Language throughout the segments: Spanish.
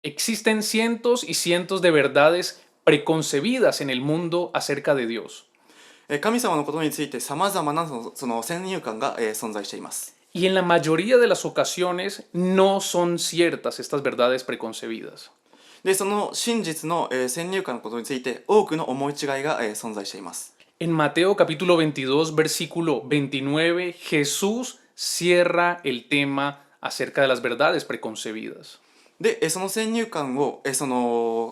Existen cientos y cientos de verdades preconcebidas en el mundo acerca de Dios. 神様のことについて様々なその先入観が存在しています。Y en la mayoría de las ocasiones no son ciertas estas verdades preconcebidas. で、その真実の先入観のことについて多くの思い違いが存在しています。En Mateo capítulo 22, versículo 29, Jesús cierra el tema acerca de las verdades preconcebidas. で、その先入観を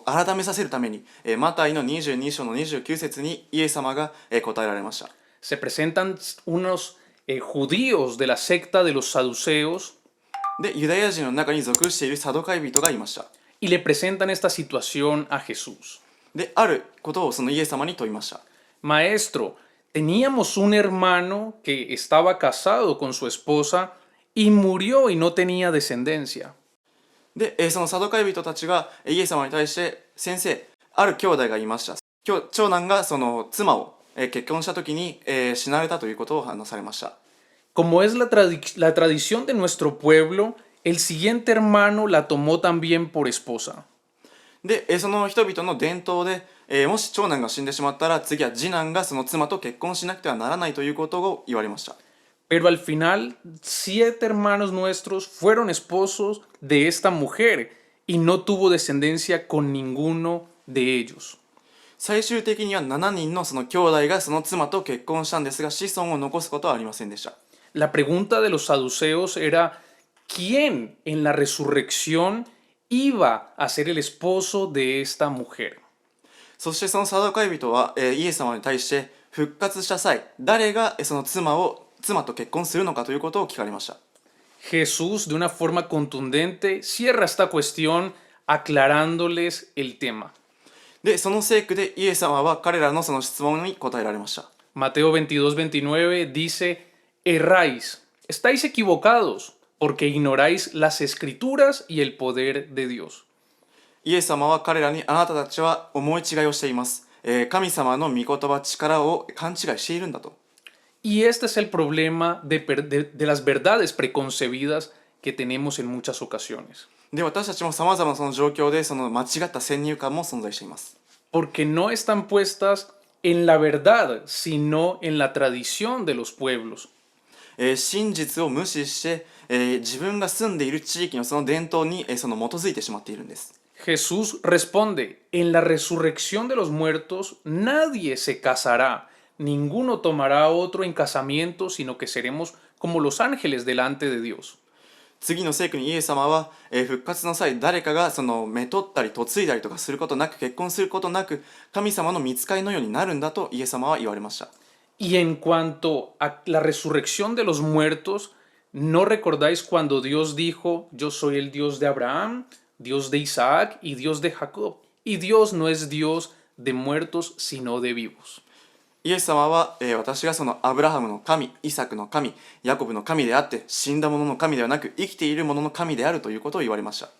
改めさせるために、マタイの22章の29節にイエス様が答えられました。Se presentan unos judíos de la secta de los saduceos で、ユダヤ人の中に属しているサドカイ人がいました。y le presentan esta situación a Jesús. で、あることをそのイエス様に問いました。Maestro, teníamos un hermano que estaba casado con su esposa y murió y no tenía descendencia. で、そのサドカイ人たちがイエス様に対して、先生、ある兄弟がいました。長男がその妻を結婚した時に死なれたということを話されました。Como es la tradición de nuestro pueblo, el siguiente hermano la tomó también por esposa. で、その人々の伝統で、もし長男が死んでしまったら次は次男がその妻と結婚しなくてはならないということを言われました。Pero al final, 7 hermanos nuestros fueron esposos de esta mujer y no tuvo descendencia con ninguno de ellos. 最終的には7人のその兄弟がその妻と結婚したんですが、子孫を残すことはありませんでした。La pregunta de los saduceos era, ¿quién en la resurrección iba a ser el esposo de esta mujer? そしてそのサドカイ人は、イエス様に対して復活した際、誰がその妻と結婚するのかということを聞かれました。Jesús, de una forma contundente, cierra esta cuestión aclarándoles el tema. で、その聖句でイエス様は彼らのその質問に答えられました。Mateo 22, 29 dice, erráis, estáis equivocados, porque ignoráis las escrituras y el poder de Dios. イエス様は彼らに、あなたたちは思い違いをしています。神様の御言葉、力を勘違いしているんだと。Y este es el problema de las verdades preconcebidas que tenemos en muchas ocasiones. で、私たちも様々なその状況でその間違った先入観も存在しています。Porque no están puestas en la verdad, sino en la tradición de los pueblos. 真実を無視して、自分が住んでいる地域のその伝統に、その基づいてしまっているんです。Jesús responde, en la resurrección de los muertos nadie se casará, ninguno tomará a otro en casamiento, sino que seremos como los ángeles delante de Dios. 次の聖句にイエス様は、復活の際誰かがそのめとったり嫁いだりとかすることなく、結婚することなく神様の御使いのようになるんだとイエス様は言われました。Y en cuanto a la resurrección de los muertos, ¿no recordáis cuando Dios dijo, yo soy el Dios de Abraham, Dios de Isaac y Dios de Jacob? Y Dios no es Dios de muertos, sino de vivos. イエス様は、私がそのアブラハムの神、イサクの神、ヤコブの神であって、死んだ者の神ではなく生きている者の神であるということを言われました。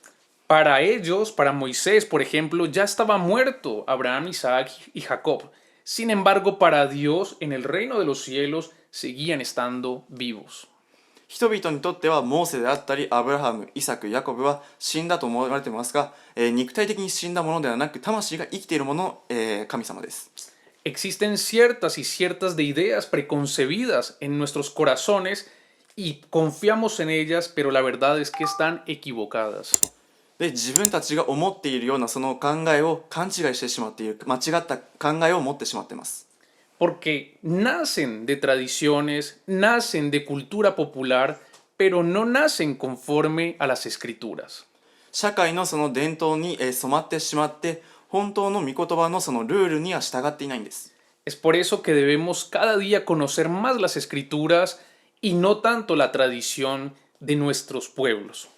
Para ellos, para Moisés, por ejemplo, ya estaba muerto Abraham, Isaac y Jacob. Sin embargo, para Dios, en el reino de los cielos, seguían estando vivos. 人々にとってはモーセであったりアブラハム、イサク、ヤコブは死んだと思われていますが、肉体的に死んだものではなく魂が生きているものの、神様です。Existen ciertas y ciertas de ideas preconcebidas en nuestros corazones y confiamos en ellas, pero la verdad es que están equivocadas. で、自分たちが思っているようなその考えを勘違いしてしまっている、間違った考えを持ってしまっています。Porque nacen de tradiciones, nacen de cultura popular, pero no nacen conforme a las escrituras. 社会のその伝統に染まってしまって、本当の御言葉のそのルールには従っていないんです。Es por eso que debemos cada día conocer más las escrituras y no tanto la tradición de nuestros pueblos.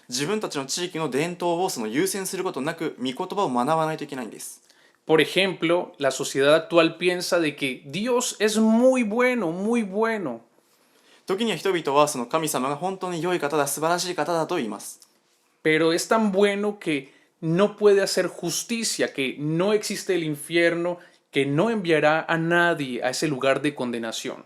自分たちの地域の伝統をその優先することなく、御言葉を学ばないといけないんです。Por ejemplo, la sociedad actual piensa de que Dios es muy bueno, muy bueno. 時には人々はその神様が本当に良い方だ、素晴らしい方だと言います。Pero es tan bueno que no puede hacer justicia, que no existe el infierno, que no enviará a nadie a ese lugar de condenación.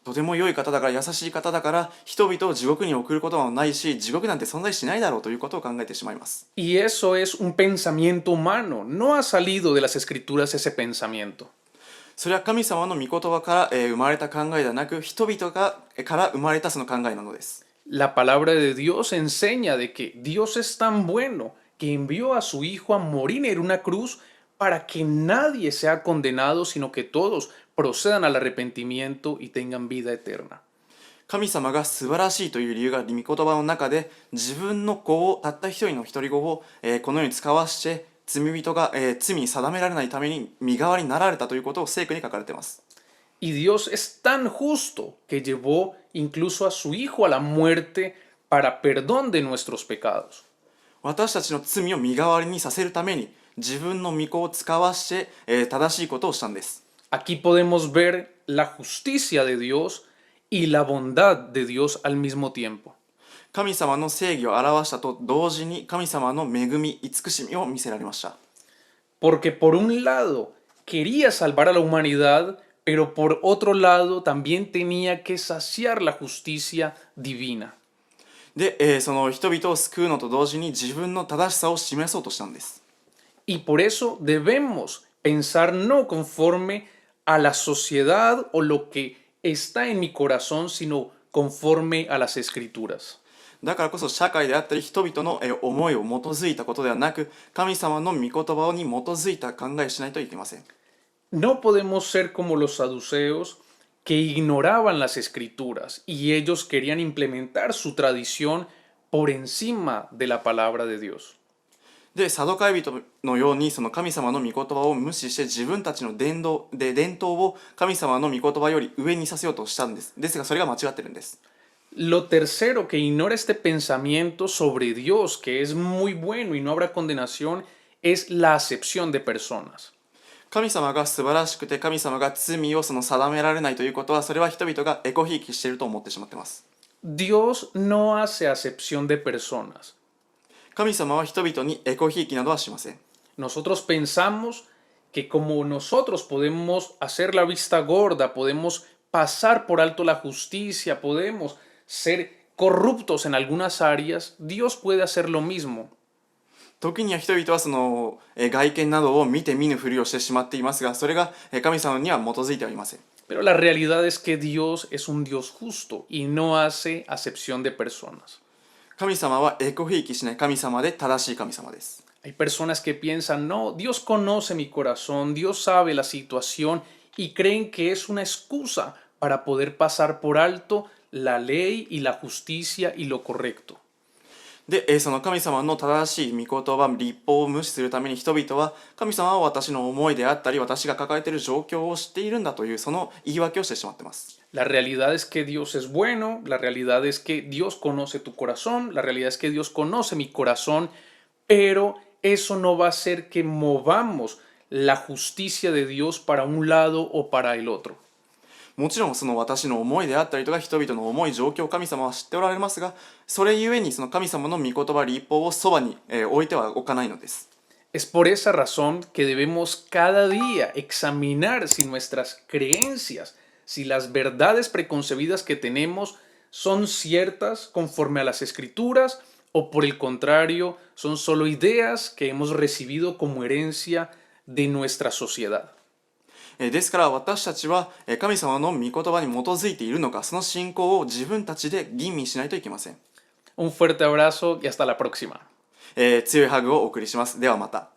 とても良い方だから優しい方だから人々を地獄に送ることはないし地獄なんて存在しないだろうということを考えてしまいます。 Y eso es un pensamiento humano. No ha salido de las escrituras ese pensamiento. それは神様の御言葉から、生まれた考えではなく人々から生まれたその考えなのです。 La palabra de Dios enseña de que Dios es tan bueno que envió a su Hijo a morir en una cruz para que nadie sea condenado, sino que todos procedan al arrepentimiento y tengan vida eterna. 神様が素晴らしいという理由が御言葉の中で自分の子をたった一人の一人子を、このように使わして罪人が、罪に定められないために身代わりになられたということを聖句に書かれています。 Y Dios es tan justo que llevó incluso a su Hijo a la muerte para perdón de nuestros pecados. 私たちの罪を身代わりにさせるために自分の御子を使わして、正しいことをしたんです。 Aquí podemos ver la justicia de Dios y la bondad de Dios al mismo tiempo. 神様の正義を表したと同時に神様の恵み慈しみを見せられました。 Porque por un lado quería salvar a la humanidad, pero por otro lado también tenía que saciar la justicia divina. で、その人々を救うのと同時に自分の正しさを示そうとしたんです。 Y por eso debemos pensar no conforme a la sociedad o lo que está en mi corazón, sino conforme a las escrituras. だからこそ社会であったり人々の思いを基づいたことではなく神様の御言葉に基づいた考えをしないといけません。 No podemos ser como los saduceos que ignoraban las escrituras y ellos querían implementar su tradición por encima de la palabra de Dios. でサドカイ人のようにその神様の御言葉を無視して自分たちの伝統を神様の御言葉より上にさせようとしたんです。ですがそれが間違ってるんです。 Lo tercero que ignora este pensamiento sobre Dios, que es muy bueno y no habrá condenación, es la acepción de personas. 神様が素晴らしくて神様が罪をその定められないということはそれは人々がエコひいきしていると思ってしまっています。 Dios no hace acepción de personas. 神様は人々にエコひいきなどはしません。 Nosotros pensamos que como nosotros podemos hacer la vista gorda, podemos pasar por alto la justicia, podemos ser corruptos en algunas áreas, Dios puede hacer lo mismo. 時には人々はその外見などを見て見ぬふりをしてしまっていますがそれが神様には基づいてはいません。 Pero la realidad es que Dios es un Dios justo y no hace acepción de personas. 神様はエコひいきしない神様で正しい神様です。 Hay personas que piensan, no, Dios conoce mi corazón, Dios sabe la situación y creen que es una excusa para poder pasar por alto la ley y la justicia y lo correcto. で、その神様の正しい御言葉、立法を無視するために人々は神様は私の思いであったり私が抱えている状況を知っているんだというその言い訳をしてしまっています。 La realidad es que Dios es bueno, la realidad es que Dios conoce tu corazón, la realidad es que Dios conoce mi corazón, pero eso no va a hacer que movamos la justicia de Dios para un lado o para el otro. もちろんその私の思いであったりとか人々の思い状況を神様は知っておられますがそれゆえにその神様の御言葉立法をそばに置いてはおかないのです。 Es por esa razón que debemos cada día examinar si nuestras creencias, si las verdades preconcebidas que tenemos son ciertas conforme a las escrituras o por el contrario son solo ideas que hemos recibido como herencia de nuestra sociedad. ですから私たちは神様の御言葉に基づいているのかその信仰を自分たちで吟味しないといけません。 Un fuerte abrazo y hasta la próxima. 強いハグをお送りします。ではまた。